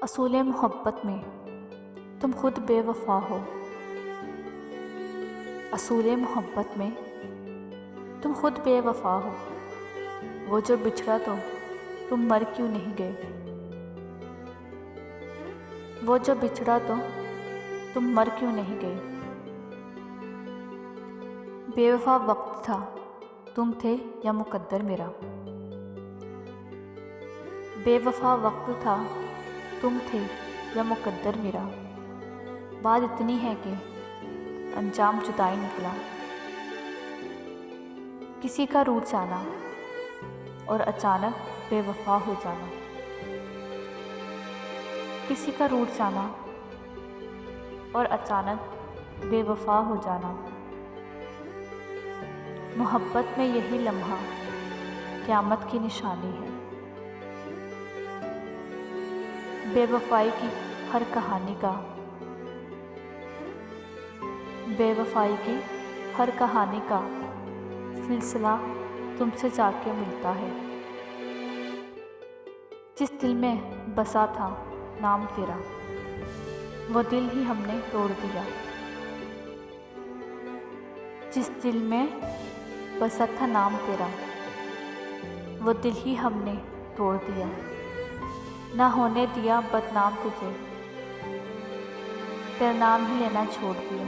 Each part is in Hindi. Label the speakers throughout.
Speaker 1: असूल मोहब्बत में तुम खुद बेवफा हो। असूल मोहब्बत में तुम खुद बेवफा हो। वो जो बिछड़ा तो तुम मर क्यों नहीं गए। वो जो बिछड़ा तो तुम मर क्यों नहीं गए। बेवफा वक्त था तुम थे या मुकद्दर मेरा। बेवफा वक्त था तुम थे या मुकद्दर मेरा। बात इतनी है कि अंजाम जुदाई निकला। किसी का रूठ जाना और अचानक बेवफा हो जाना। किसी का रूठ जाना और अचानक बेवफा हो जाना। मोहब्बत में यही लम्हा क़यामत की निशानी है। बेवफाई की हर कहानी का बेवफाई की हर कहानी का सिलसिला तुमसे जाके मिलता है। जिस दिल में बसा था नाम तेरा, वो दिल ही हमने तोड़ दिया। जिस दिल में बसा था नाम तेरा, वो दिल ही हमने तोड़ दिया। ना होने दिया बदनाम तुझे, तेरा नाम ही लेना छोड़ दिया।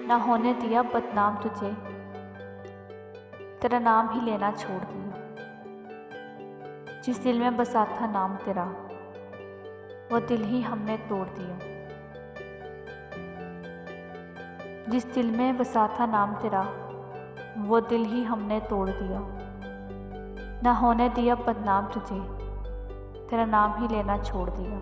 Speaker 1: ना होने दिया बदनाम तुझे, तेरा नाम ही लेना छोड़ दिया। जिस दिल में बसा था नाम तेरा, वो दिल ही हमने तोड़ दिया। जिस दिल में बसा था नाम तेरा, वो दिल ही हमने तोड़ दिया। ना होने दिया बदनाम तुझे, तेरा नाम ही लेना छोड़ दिया।